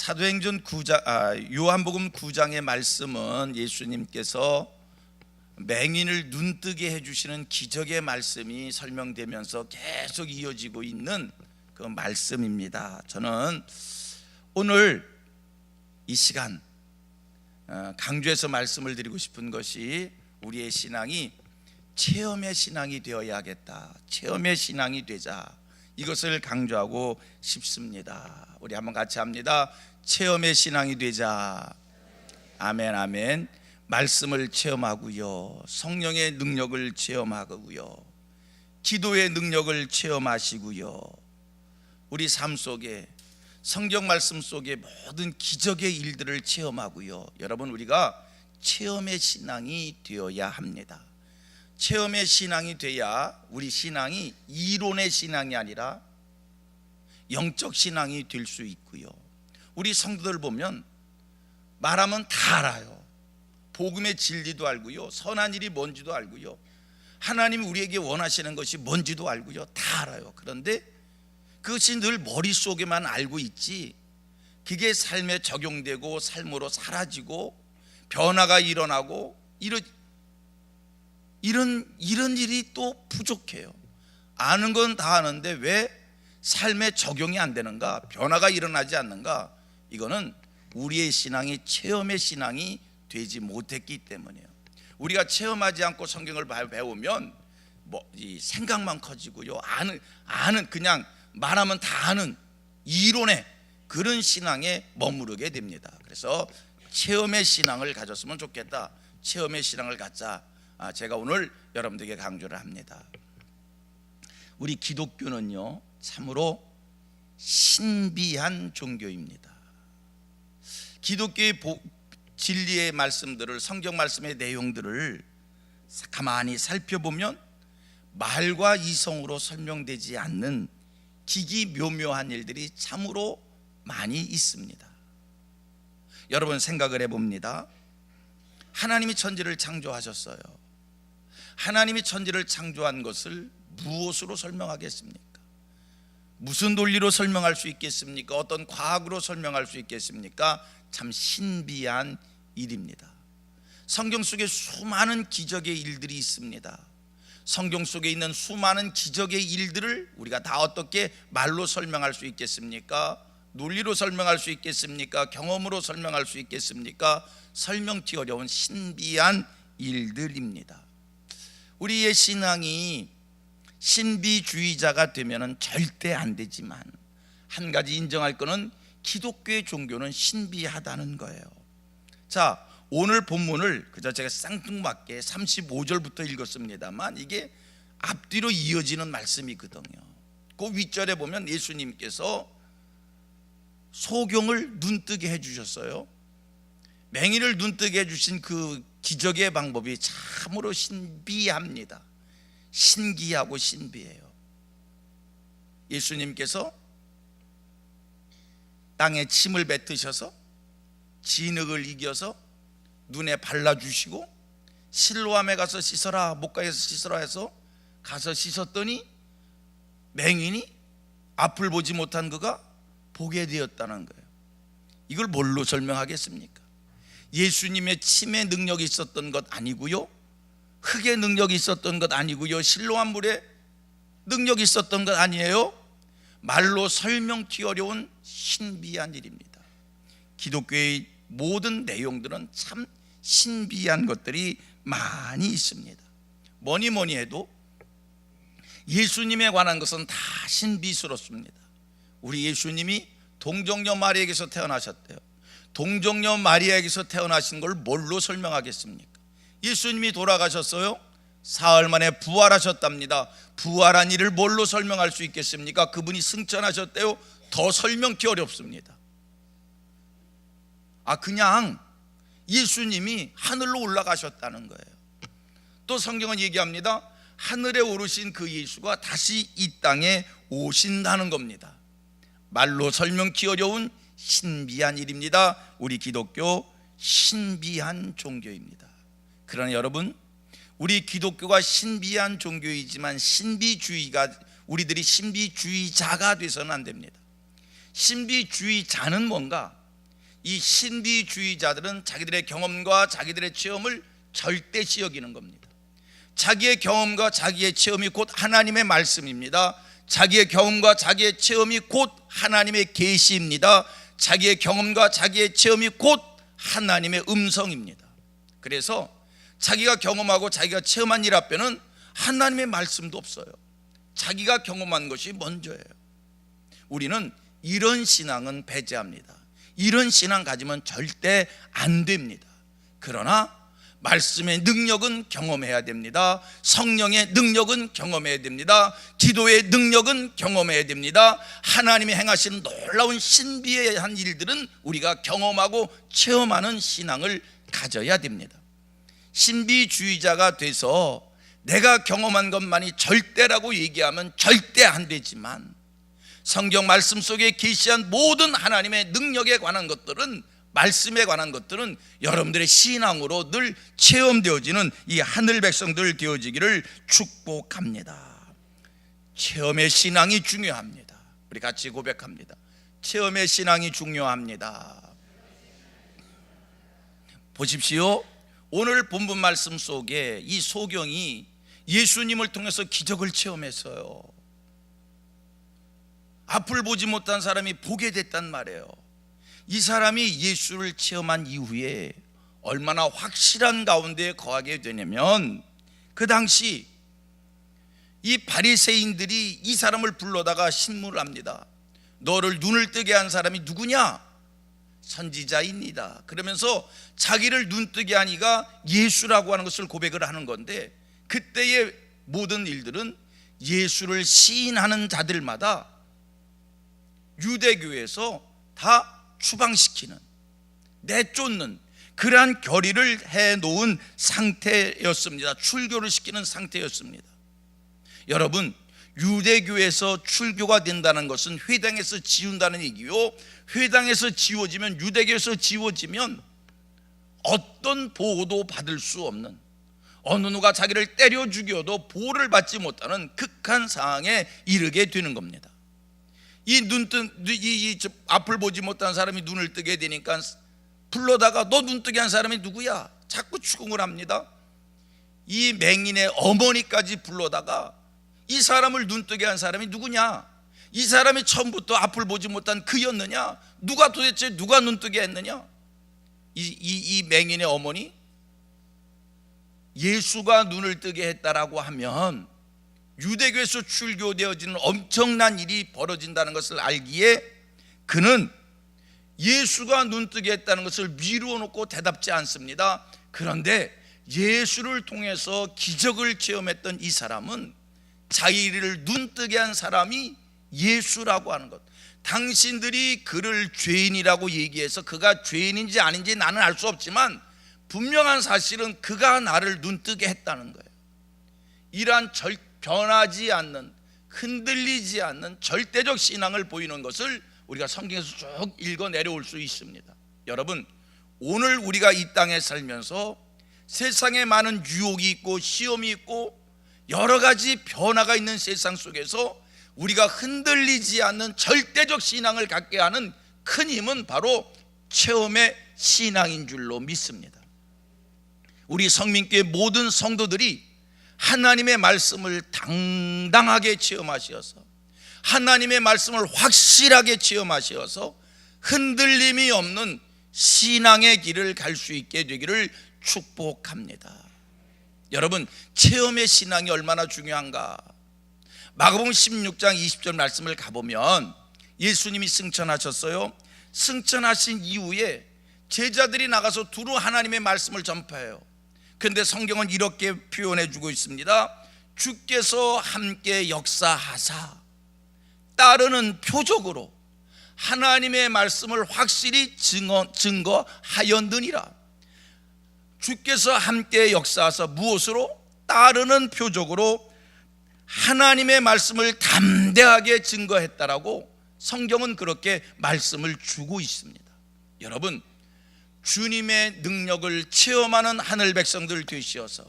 사도행전 9장, 요한복음 9장의 말씀은 예수님께서 맹인을 눈뜨게 해주시는 기적의 말씀이 설명되면서 계속 이어지고 있는 그 말씀입니다. 저는 오늘 이 시간 강조해서 말씀을 드리고 싶은 것이 우리의 신앙이 체험의 신앙이 되어야겠다, 체험의 신앙이 되자, 이것을 강조하고 싶습니다. 우리 한번 같이 합니다. 체험의 신앙이 되자. 아멘, 아멘. 말씀을 체험하고요, 성령의 능력을 체험하고요, 기도의 능력을 체험하시고요, 우리 삶 속에 성경 말씀 속에 모든 기적의 일들을 체험하고요. 여러분, 우리가 체험의 신앙이 되어야 합니다. 체험의 신앙이 돼야 우리 신앙이 이론의 신앙이 아니라 영적 신앙이 될 수 있고요. 우리 성도들 보면 말하면 다 알아요. 복음의 진리도 알고요, 선한 일이 뭔지도 알고요, 하나님이 우리에게 원하시는 것이 뭔지도 알고요, 다 알아요. 그런데 그것이 늘 머릿속에만 알고 있지, 그게 삶에 적용되고 삶으로 사라지고 변화가 일어나고 이런 일이 또 부족해요. 아는 건 다 아는데 왜 삶에 적용이 안 되는가, 변화가 일어나지 않는가? 이거는 우리의 신앙이 체험의 신앙이 되지 못했기 때문이에요. 우리가 체험하지 않고 성경을 배우면 이 생각만 커지고요, 아는 그냥 말하면 다 아는 이론의 그런 신앙에 머무르게 됩니다. 그래서 체험의 신앙을 가졌으면 좋겠다, 체험의 신앙을 갖자. 제가 오늘 여러분들에게 강조를 합니다. 우리 기독교는요, 참으로 신비한 종교입니다. 기독교의 진리의 말씀들을, 성경 말씀의 내용들을 가만히 살펴보면 말과 이성으로 설명되지 않는 기기묘묘한 일들이 참으로 많이 있습니다. 여러분, 생각을 해봅니다. 하나님이 천지를 창조하셨어요. 하나님이 천지를 창조한 것을 무엇으로 설명하겠습니까? 무슨 논리로 설명할 수 있겠습니까? 어떤 과학으로 설명할 수 있겠습니까? 참 신비한 일입니다. 성경 속에 수많은 기적의 일들이 있습니다. 성경 속에 있는 수많은 기적의 일들을 우리가 다 어떻게 말로 설명할 수 있겠습니까? 논리로 설명할 수 있겠습니까? 경험으로 설명할 수 있겠습니까? 설명치 어려운 신비한 일들입니다. 우리의 신앙이 신비주의자가 되면은 절대 안 되지만, 한 가지 인정할 거는 기독교의 종교는 신비하다는 거예요. 자, 오늘 본문을 그저 제가 쌍뚱맞게 35절부터 읽었습니다만 이게 앞뒤로 이어지는 말씀이거든요. 그 윗절에 보면 예수님께서 소경을 눈뜨게 해주셨어요. 맹인을 눈뜨게 해주신 그 기적의 방법이 참으로 신비합니다. 신기하고 신비해요. 예수님께서 땅에 침을 뱉으셔서 진흙을 이겨서 눈에 발라주시고 실로암에 가서 씻어라, 목가에서 씻어라 해서 가서 씻었더니 맹인이 앞을 보지 못한 그가 보게 되었다는 거예요. 이걸 뭘로 설명하겠습니까? 예수님의 침의 능력이 있었던 것 아니고요, 흙의 능력이 있었던 것 아니고요, 실로암 물에 능력이 있었던 것 아니에요. 말로 설명치 어려운 신비한 일입니다. 기독교의 모든 내용들은 참 신비한 것들이 많이 있습니다. 뭐니 해도 예수님에 관한 것은 다 신비스럽습니다. 우리 예수님이 동정녀 마리아에게서 태어나셨대요. 동정녀 마리아에게서 태어나신 걸 뭘로 설명하겠습니까? 예수님이 돌아가셨어요. 사흘 만에 부활하셨답니다. 부활한 일을 뭘로 설명할 수 있겠습니까? 그분이 승천하셨대요. 더 설명치 어렵습니다. 그냥 예수님이 하늘로 올라가셨다는 거예요. 또 성경은 얘기합니다. 하늘에 오르신 그 예수가 다시 이 땅에 오신다는 겁니다. 말로 설명치 어려운 신비한 일입니다. 우리 기독교 신비한 종교입니다. 그러나 여러분, 우리 기독교가 신비한 종교이지만 우리들이 신비주의자가 돼서는 안 됩니다. 신비주의자는 뭔가? 이 신비주의자들은 자기들의 경험과 자기들의 체험을 절대시 여기는 겁니다. 자기의 경험과 자기의 체험이 곧 하나님의 말씀입니다. 자기의 경험과 자기의 체험이 곧 하나님의 계시입니다. 자기의 경험과 자기의 체험이 곧 하나님의 음성입니다. 그래서 자기가 경험하고 자기가 체험한 일 앞에는 하나님의 말씀도 없어요. 자기가 경험한 것이 먼저예요. 우리는 이런 신앙은 배제합니다. 이런 신앙 가지면 절대 안 됩니다. 그러나 말씀의 능력은 경험해야 됩니다. 성령의 능력은 경험해야 됩니다. 기도의 능력은 경험해야 됩니다. 하나님이 행하시는 놀라운 신비한 일들은 우리가 경험하고 체험하는 신앙을 가져야 됩니다. 신비주의자가 돼서 내가 경험한 것만이 절대라고 얘기하면 절대 안 되지만, 성경 말씀 속에 계시한 모든 하나님의 능력에 관한 것들은, 말씀에 관한 것들은 여러분들의 신앙으로 늘 체험되어지는 이 하늘 백성들 되어지기를 축복합니다. 체험의 신앙이 중요합니다. 우리 같이 고백합니다. 체험의 신앙이 중요합니다. 보십시오. 오늘 본문 말씀 속에 이 소경이 예수님을 통해서 기적을 체험했어요. 앞을 보지 못한 사람이 보게 됐단 말이에요. 이 사람이 예수를 체험한 이후에 얼마나 확실한 가운데 거하게 되냐면, 그 당시 이 바리새인들이 이 사람을 불러다가 신문을 합니다. 너를 눈을 뜨게 한 사람이 누구냐? 선지자입니다. 그러면서 자기를 눈뜨게 한 이가 예수라고 하는 것을 고백을 하는 건데, 그때의 모든 일들은 예수를 시인하는 자들마다 유대교에서 다 추방시키는, 내쫓는 그러한 결의를 해놓은 상태였습니다. 출교를 시키는 상태였습니다. 여러분, 유대교에서 출교가 된다는 것은 회당에서 지운다는 얘기요, 회당에서 지워지면, 유대교에서 지워지면 어떤 보호도 받을 수 없는, 어느 누가 자기를 때려 죽여도 보호를 받지 못하는 극한 상황에 이르게 되는 겁니다. 이 앞을 보지 못한 사람이 눈을 뜨게 되니까 불러다가 너 눈 뜨게 한 사람이 누구야? 자꾸 추궁을 합니다. 이 맹인의 어머니까지 불러다가 이 사람을 눈 뜨게 한 사람이 누구냐? 이 사람이 처음부터 앞을 보지 못한 그였느냐? 도대체 누가 눈 뜨게 했느냐? 이 맹인의 어머니, 예수가 눈을 뜨게 했다라고 하면 유대교에서 출교되어지는 엄청난 일이 벌어진다는 것을 알기에 그는 예수가 눈뜨게 했다는 것을 미루어 놓고 대답지 않습니다. 그런데 예수를 통해서 기적을 체험했던 이 사람은 자기를 눈뜨게 한 사람이 예수라고 하는 것, 당신들이 그를 죄인이라고 얘기해서 그가 죄인인지 아닌지 나는 알 수 없지만 분명한 사실은 그가 나를 눈뜨게 했다는 거예요. 이러한 변하지 않는, 흔들리지 않는 절대적 신앙을 보이는 것을 우리가 성경에서 쭉 읽어 내려올 수 있습니다. 여러분, 오늘 우리가 이 땅에 살면서 세상에 많은 유혹이 있고 시험이 있고 여러 가지 변화가 있는 세상 속에서 우리가 흔들리지 않는 절대적 신앙을 갖게 하는 큰 힘은 바로 체험의 신앙인 줄로 믿습니다. 우리 성민교회 모든 성도들이 하나님의 말씀을 당당하게 체험하셔서, 하나님의 말씀을 확실하게 체험하셔서 흔들림이 없는 신앙의 길을 갈 수 있게 되기를 축복합니다. 여러분, 체험의 신앙이 얼마나 중요한가? 마가복음 16장 20절 말씀을 가보면 예수님이 승천하셨어요. 승천하신 이후에 제자들이 나가서 두루 하나님의 말씀을 전파해요. 그런데 성경은 이렇게 표현해 주고 있습니다. 주께서 함께 역사하사 따르는 표적으로 하나님의 말씀을 확실히 증거하였느니라. 주께서 함께 역사하사 무엇으로? 따르는 표적으로 하나님의 말씀을 담대하게 증거했다라고 성경은 그렇게 말씀을 주고 있습니다. 여러분, 주님의 능력을 체험하는 하늘 백성들 되시어서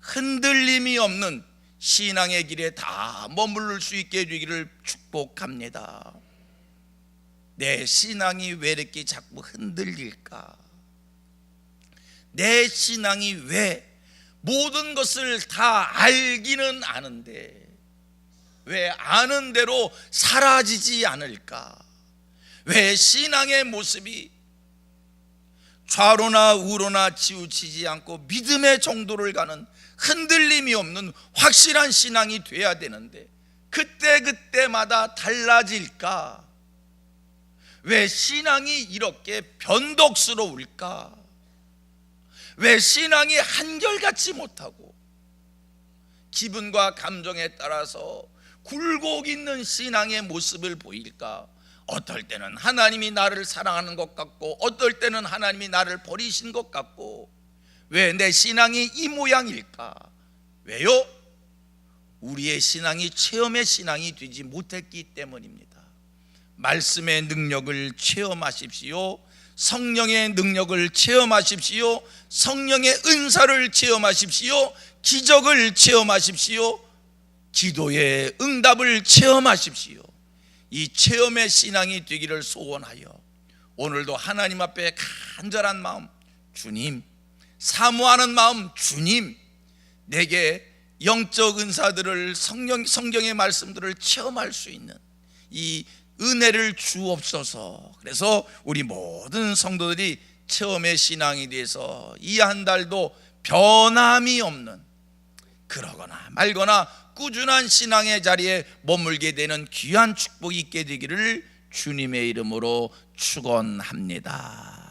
흔들림이 없는 신앙의 길에 다 머무를 수 있게 되기를 축복합니다. 내 신앙이 왜 이렇게 자꾸 흔들릴까? 내 신앙이 왜 모든 것을 다 알기는 아는데 왜 아는 대로 사라지지 않을까? 왜 신앙의 모습이 좌로나 우로나 치우치지 않고 믿음의 정도를 가는 흔들림이 없는 확실한 신앙이 돼야 되는데 그때마다 달라질까? 왜 신앙이 이렇게 변덕스러울까? 왜 신앙이 한결같지 못하고 기분과 감정에 따라서 굴곡 있는 신앙의 모습을 보일까? 어떨 때는 하나님이 나를 사랑하는 것 같고 어떨 때는 하나님이 나를 버리신 것 같고 왜 내 신앙이 이 모양일까? 왜요? 우리의 신앙이 체험의 신앙이 되지 못했기 때문입니다. 말씀의 능력을 체험하십시오. 성령의 능력을 체험하십시오. 성령의 은사를 체험하십시오. 기적을 체험하십시오. 기도의 응답을 체험하십시오. 이 체험의 신앙이 되기를 소원하여 오늘도 하나님 앞에 간절한 마음, 주님, 사모하는 마음, 주님, 내게 영적 은사들을 성경의 말씀들을 체험할 수 있는 이 은혜를 주옵소서. 그래서 우리 모든 성도들이 체험의 신앙이 돼서 이 한 달도 변함이 없는 그러거나 말거나 꾸준한 신앙의 자리에 머물게 되는 귀한 축복이 있게 되기를 주님의 이름으로 축원합니다.